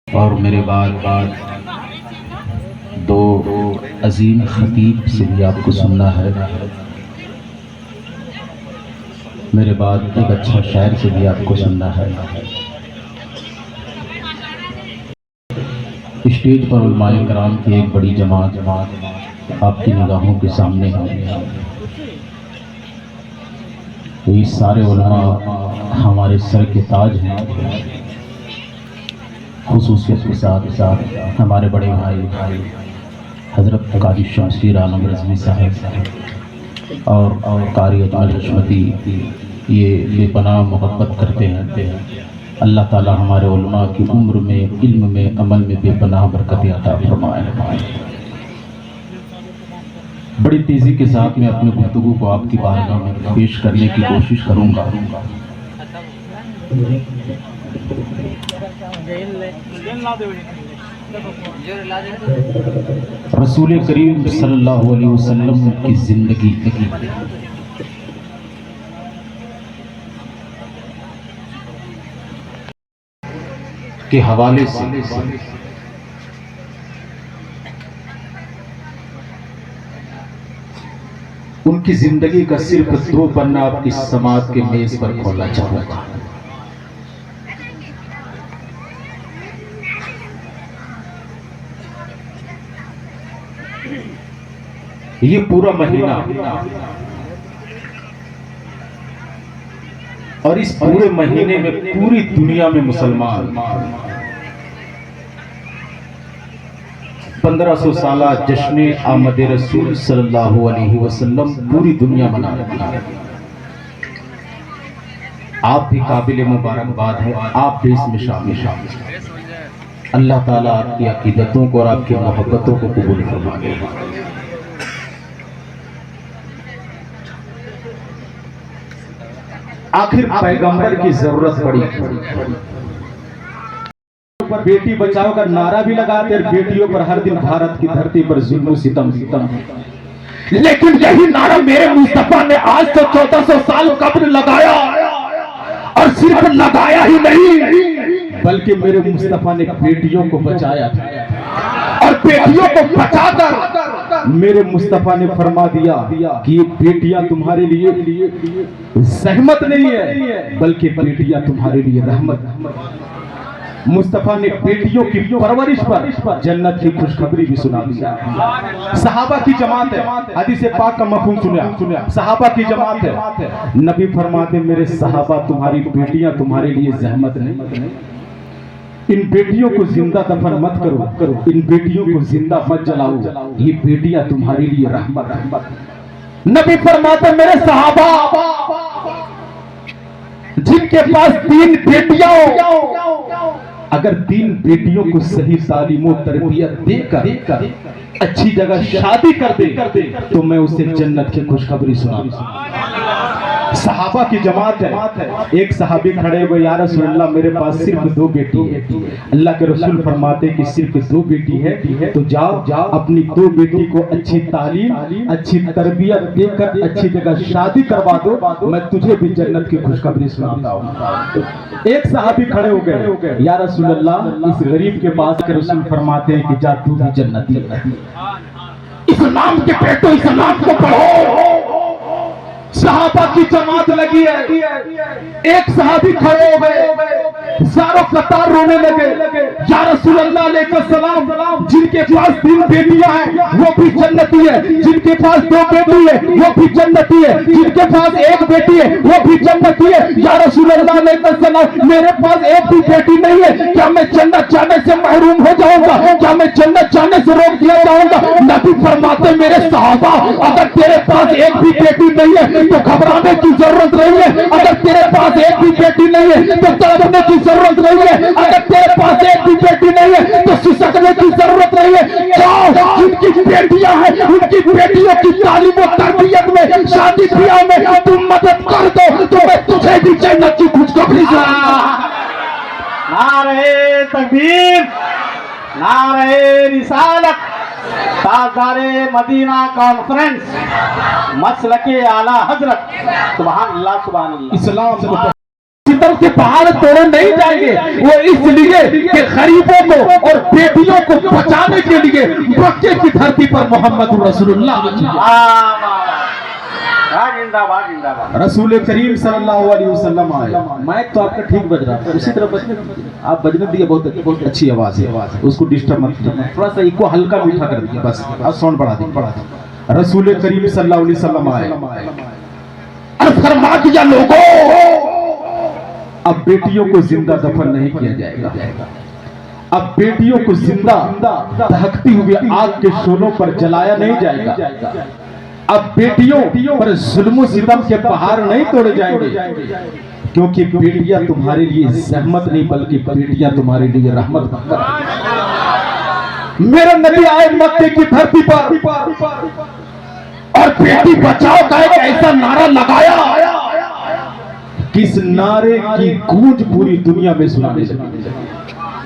और मेरे बाद दो अजीम खतीब से भी आपको सुनना है। मेरे बाद एक अच्छा शायर से भी आपको सुनना है। स्टेज पर उलमाए कराम की एक बड़ी जमात आपकी निगाहों के सामने है। ये सारे उलमा हमारे सर के ताज हैं। खुसूसियत के साथ हमारे बड़े भाई हज़रत क़ाज़ी शमशीर आलम रज़वी साहब और क़ारी अजमल हशमती ये बेपनाह मोहब्बत करते हैं। अल्लाह ताला हमारे उलमा की उम्र में, इल्म में, अमल में बेपनाह बरकत अता फरमाए। बड़ी तेज़ी के साथ मैं अपनी गुफ्तगू को आपकी बारगाह में पेश करने की कोशिश करूँगा। रसूल करीम सल्लल्लाहु अलैहि वसल्लम की ज़िंदगी के हवाले से उनकी जिंदगी का सिर्फ दो पन्ना आपकी समाज के मेज पर खोलना चाहूंगा। ये पूरा महीना और इस पूरे महीने में पूरी दुनिया में मुसलमान 1500 साला जश्न आमद रसूल सल्लल्लाहु अलैहि वसल्लम पूरी दुनिया मना रही है। आप भी काबिल मुबारकबाद है, आप भी इसमें शामिल हैं। अल्लाह ताला आपकी अकीदतों को और आपकी मोहब्बतों को कबूल फरमाए। आखिर पैगंबर की जरूरत पड़ी। बेटी बचाओ का नारा भी लगाते और बेटियों पर हर दिन भारत की धरती पर जुल्म सितम। लेकिन यही नारा मेरे मुस्तफा ने आज से 1400 साल कब्ल लगाया, और सिर्फ लगाया ही नहीं बल्कि मेरे मुस्तफा ने बेटियों को बचाया और बेटियों को बचाकर मेरे मुस्तफा ने फरमा दिया कि ये बेटियां तुम्हारे लिए सहमत नहीं है बल्कि बेटियां तुम्हारे लिए रहमत। मुस्तफा ने बेटियों की परवरिश पर जन्नत की खुशखबरी भी सुना दिया। सहाबा की जमात है, हदीस पाक का मफहूम सुनिया। सहाबा की जमात है, नबी फरमाते मेरे सहाबा तुम्हारी बेटियां तुम्हारे लिए जहमत नहीं। इन बेटियों को जिंदा दफन मत करो, इन बेटियों को जिंदा मत जलाओ, ये बेटियां तुम्हारे लिए रहमत। नबी फरमाते मेरे सहाबा जिनके पास 3 बेटियां हो, अगर 3 बेटियों को सही तालीम और तरबियत देकर अच्छी जगह शादी कर दे तो मैं उसे जन्नत की खुशखबरी सुनाऊंगा। सहाबा की जमात है, एक सहाबी खड़े हुए या रसूल अल्लाह मेरे पास सिर्फ 2 बेटी है। अल्लाह के रसूल फरमाते कि सिर्फ 2 बेटी है तो जाओ अपनी 2 बेटी को अच्छी तालीम, अच्छी तरबियत देकर अच्छी जगह शादी करवा दो, मैं तुझे भी जन्नत की खुशखबरी सुनाता हूँ। एक सहाबी खड़े हो गए या रसूल अल्लाह इस गरीब के पास के रसूल फरमाते हैं कि जा तू भी जन्नती। इस्लाम के बेटो इस्लाम को पढ़ो। सहाबा की जमात लगी है, एक सहाबी खड़े हो गए, सारों कतार रोने लगे या रसूल अल्लाह अलैहि सलाम जिनके पास 3 बेटियां हैं वो भी जन्नती है, जिनके पास 2 बेटी है वो भी जन्नती है, जिनके पास 1 बेटी है वो भी जन्नती है। या रसूल अल्लाह अलैहि सलाम मेरे पास 1 भी बेटी नहीं है, क्या मैं जन्नत जाने से महरूम हो जाऊंगा? क्या मैं जन्नत जाने से रोक दिया जाऊंगा? नबी फरमाते मेरे सहाबा अगर तेरे पास 1 भी बेटी नहीं है तो घबराने की जरूरत नहीं है। अगर तेरे पास 1 भी बेटी नहीं है तो तड़पने की जरूरत नहीं है। अगर तेरे पास 1 भी बेटी नहीं है तो सिसकने की जरूरत नहीं है। जाओ जिनकी बेटियां हैं उनकी बेटियों की तालीम और तरबियत में, शादी ब्याह में तुम मदद कर दो तो मैं तुझे भी जन्नत की खुशखबरी सुनाऊंगा। नारे तकबीर, नारे रिसालत, ताजदारे मदीना कॉन्फ्रेंस, मसलके आला हजरत। सुभान अल्लाह, सुभान अल्लाह। इस्लाम सितम के पहाड़ तोड़े नहीं जाएंगे। वो इसलिए कि गरीबों को और बेटियों को बचाने के लिए मक्के की धरती पर मोहम्मद रसूलुल्लाह जिंदाबाद जिंदाबाद। रसूल करीम सल्लल्लाहु अलैहि वसल्लम आए। माइक तो आपका ठीक बज रहा है, उसी तरह बजने दीजिए। आप बजने दिए, बहुत अच्छी आवाज है, उसको डिस्टर्ब मत कीजिए। थोड़ा सा इसको हल्का मीठा कर दीजिए बस, अब साउंड बढ़ा दीजिए। रसूल करीम सल्लल्लाहु अलैहि वसल्लम आए और फरमा दिया, लोगों अब बेटियों को जिंदा दफन नहीं किया जाएगा। अब बेटियों को जिंदा दहकती हुई आग के शोलों पर जलाया नहीं जाएगा। अब बेटियों पर जुल्म सितम के पहाड़ नहीं तोड़े जाएंगे, क्योंकि बेटियां तुम्हारे लिए रहमत नहीं बल्कि बेटियां तुम्हारे लिए रहमत बनकर। मेरे नबी आए मक्के की धरती पर और बेटी बचाओ का एक ऐसा नारा लगाया कि इस नारे की गूंज पूरी दुनिया में सुनाने लगी।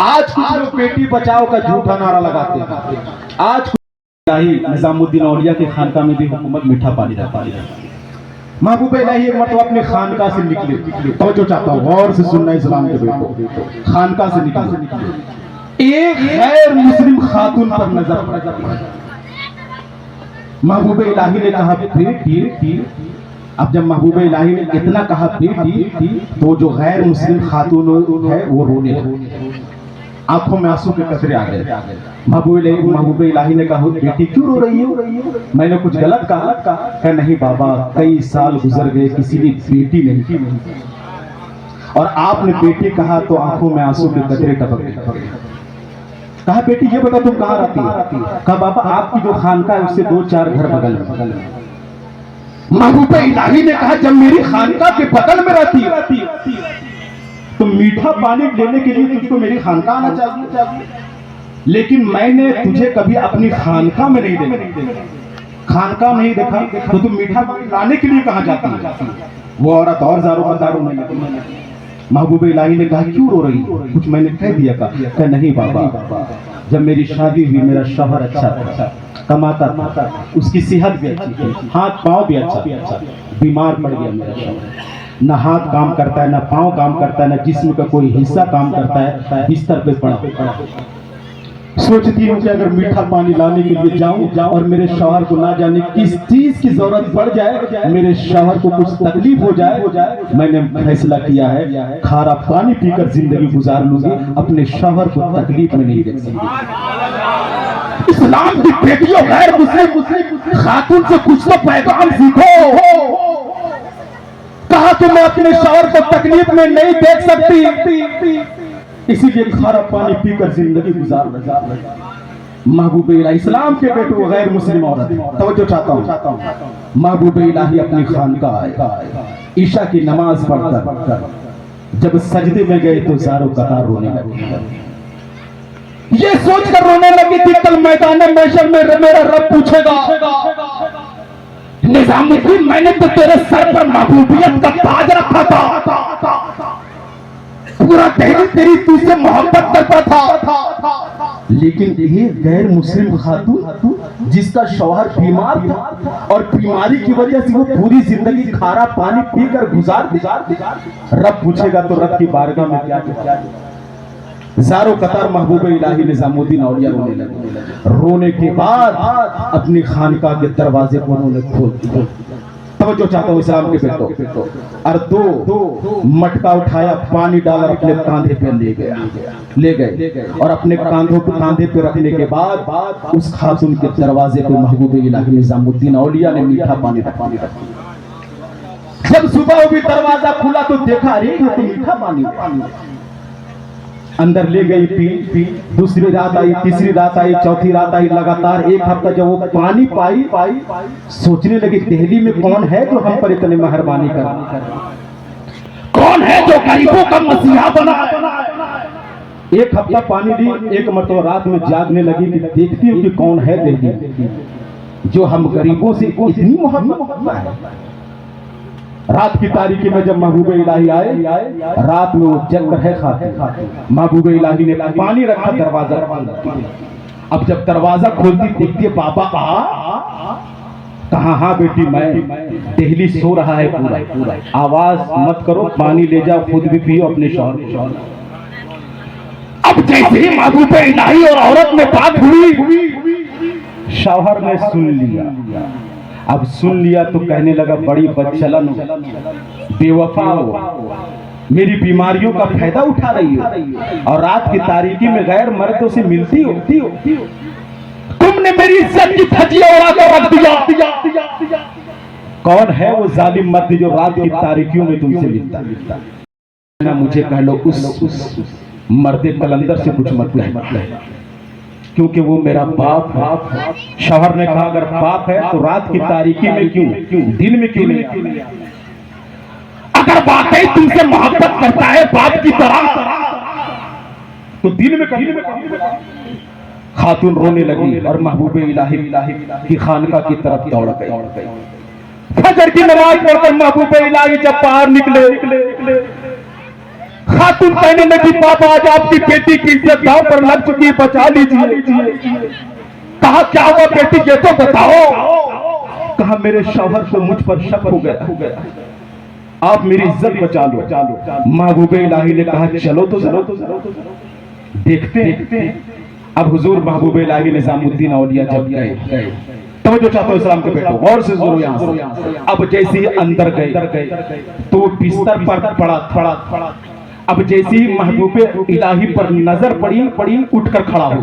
आज कुछ लोग बेटी बचाओ का झूठा नारा लगाते हैं। आज निजामुद्दीन औलिया के खानका में भी हुकूमत मीठा पानी रहता है। महबूब इलाही एक मतलब अपने खानका से निकले, तो जो चाहता हूँ गौर से सुनना इस्लाम के बेटो, खानका से निकले, एक गैर मुस्लिम खातून पर नजर पड़ी। महबूब इलाही ने कहा बेटी। अब जब महबूब इलाही ने इतना कहा बेटी, तो जो गैर मुस्लिम खातून है वो रोने लगी, आंखों में आंसू के कतरे आ गए। महबूब इलाही ने कहा बेटी क्यों रो रही है? मैंने कुछ गलत कहा? नहीं बाबा, कई साल गुजर गए, किसी ने बेटी नहीं की, और आपने बेटी कहा तो आंखों में आंसू के कतरे टपक गए। कहा बेटी ये बता तुम कहाँ रहती है? कहा बाबा आपकी जो खानका है उससे 2-4 घर बगल में। महबूब इलाही ने कहा जब मेरी खानका के बगल में रहती तो मीठा पानी लेने के लिए तुझको मेरी खानका आना चाहिए, लेकिन मैंने तुझे कभी अपनी खानका में नहीं देखा। खानका नहीं देखा तो तुम मीठा पानी लाने के लिए कहां जाती है? वो औरत और ज़ारो नहीं लगी। महबूब इलाही ने कहा क्यों रो रही? कुछ मैंने कह दिया? कहा नहीं बाबा, जब मेरी शादी हुई मेरा शौहर अच्छा था, कमाता था, उसकी सेहत भी अच्छी थी, हाथ पाँव भी अच्छा, बीमार पड़ गया मेरा शौहर। न हाथ काम करता है, न पाँव काम करता है, न जिस्म का कोई हिस्सा काम करता है, बिस्तर पे पड़ा। सोचती हूँ कि अगर मीठा पानी लाने के लिए जाऊं और मेरे शौहर को ना जाने किस चीज की जरूरत पड़ जाए, मेरे शौहर को कुछ तकलीफ हो जाए, मैंने फैसला किया है खारा पानी पीकर जिंदगी गुजार लूंगी, अपने शौहर को तकलीफ में नहीं देख सकती। इस्लाम की बेटियों गैर मुस्लिम खातून से कुछ तो पैगाम सीखो। कहा कि मैं अपने शौहर को तकलीफ में नहीं देख सकती, इसीलिए खारा पानी पीकर जिंदगी गुजार रहा। महबूब इलाही इस्लाम के बेटो गैर मुस्लिम औरत, तवज्जो चाहता हूं। महबूब इलाही अपनी खानका आए, ईशा की नमाज पढ़कर जब सजदे में गए तो ज़ारो कतार रोने लगे। ये सोचकर रोने लगी कि कल मैदान महशर में मेरा रब पूछेगा निजामुद्दीन मैंने तो तेरे सर पर महबूबियत का ताज रखा था, पूरा दिल तेरी तुझसे मोहब्बत करता था, लेकिन ये गैर मुस्लिम खातून जिसका शौहर बीमार था और बीमारी की वजह से वो पूरी जिंदगी खारा पानी पीकर गुजार रब पूछेगा तो रब की बारगाह में क्या? ज़ारो कतार महबूब इलाही निजामुद्दीन औलिया रोने लगे। रोने के बाद अपनी खानका के दरवाजे को उन्होंने खोल दिया। तवज्जो चाहता हूं इस्लाम के बेटो, और दो मटका उठाया, पानी डालकर अपने कांधे पे ले गए और अपने कांधे पे रखने के बाद उस खातून के दरवाजे पे महबूब इलाही निजामुद्दीन औलिया ने मीठा पानी रखा। जब सुबह हुई दरवाजा खुला तो देखा अरे ये तो मीठा पानी। अंदर ले गई, पी, दूसरी रात आई, तीसरी रात आई, चौथी रात आई, लगातार 1 हफ्ता जब वो पानी पाई, सोचने लगी दिल्ली में कौन है जो हम पर इतने मेहरबानी कर, कौन है जो गरीबों का मसीहा बना। 1 हफ्ता पानी दी, एक मरतबा रात में जागने लगी कि देखती हूँ कि कौन है दिल्ली जो हम गरीबों से इतनी मोहब्बत है। रात की तारीकी में जब महबूब इलाही आए, रात में वो जग कर है खाते, महबूब इलाही ने पानी रखा, दरवाजा। अब जब दरवाजा खोलती देखती बाबा कहा हाँ बेटी मैं दिल्ली सो रहा है पूरा, आवाज मत करो, पानी ले जाओ, खुद भी पियो अपने शौहर को। अब जैसे ही महबूब इलाही और औरत में बात हुई, शौहर ने सुन लिया। अब सुन लिया तो कहने लगा बड़ी बदचलन हो, बेवफा हो, मेरी बीमारियों का फायदा उठा रही हो और रात की तारीकी में गैर मर्दों से मिलती हो। तुमने मेरी इज्जत की धज्जियां उड़ा कर रख दिया। कौन है वो जालिम मर्द जो रात की तारीकियों में तुमसे मिलता? ना मुझे कह लो उस मर्दे कलंदर से कुछ मत कह, क्योंकि वो मेरा बाप है। शौहर ने कहा अगर बाप है तो रात की तारीकी में क्यों, दिन में क्यों नहीं? अगर वाकई तुमसे मोहब्बत करता है बाप की तरह तो दिन में खातून रोने लगी और महबूब इलाही की खानका की तरफ दौड़ गई। फजर की नमाज पढ़कर महबूब इलाही जब बाहर निकले, खातून कहने लगी पापा आज आपकी बेटी की इज्जत दांव पर लग चुकी है, बचा लीजिए। कहा क्या हुआ बेटी ये तो बताओ। कहा मेरे शौहर को मुझ पर शक हो गया, आप मेरी इज्जत बचा लो। महबूब इलाही ने कहा चलो तो देखते हैं। अब हुजूर महबूब इलाही निजामुद्दीन औलिया जब गए, तवज्जो चाहता हूं इस्लाम के बेटो, गौर से सुनो यहाँ से। अब जैसे ही अंदर गए तो बिस्तर पर पड़ा। अब जैसे ही महबूब इलाही पर नजर पड़ी उठकर खड़ा हो।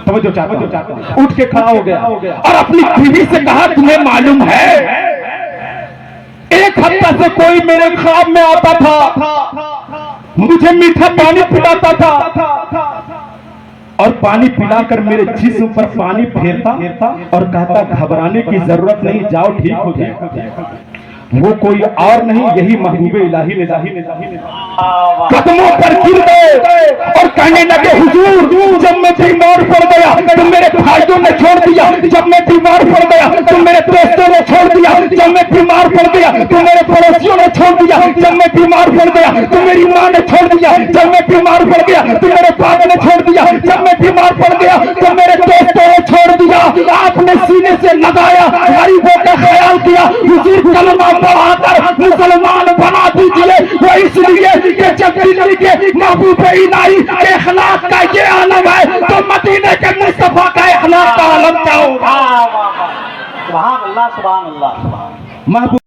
तवज्जो चाहता हूं, उठ के खड़ा हो गया और अपनी बीवी से कहा तुम्हें मालूम है एक हफ्ता से कोई मेरे ख्वाब में आता था, मुझे मीठा पानी पिलाता था और पानी पिलाकर मेरे जिस्म पर पानी फेरता और कहता घबराने की जरूरत नहीं, जाओ ठीक हो जाएगा। वो कोई और नहीं, यही महबूब इलाही ने कदमों पर गिर गए और कहने लगे हुजूर जब मैं बीमार पड़ गया तो मेरे भाइयों ने छोड़ दिया, जब मैं बीमार पड़ गया तो मेरे दोस्तों ने छोड़ दिया, जब मैं बीमार पड़ गया तो मेरे पड़ोसियों ने छोड़ दिया, जब मैं बीमार पड़ गया तो मेरी माँ ने छोड़ दिया, जब मैं बीमार पड़ गया तो मेरे बाप ने छोड़ दिया, जब मैं बीमार पड़ गया तो मेरे दोस्तों ने छोड़ दिया। आपने सीने से लगाया, गरीबों का ख्याल किया, हुजूर कलमा बढ़ाकर मुसलमान बना दीजिए। वो इसलिए कि जब दिल्ली के महबूब इलाही के अखलाक का ये आलम है तो मदीने के मुस्तफा का अखलाक का आलम क्या होगा? सुभान अल्लाह, सुभान अल्लाह। महबूब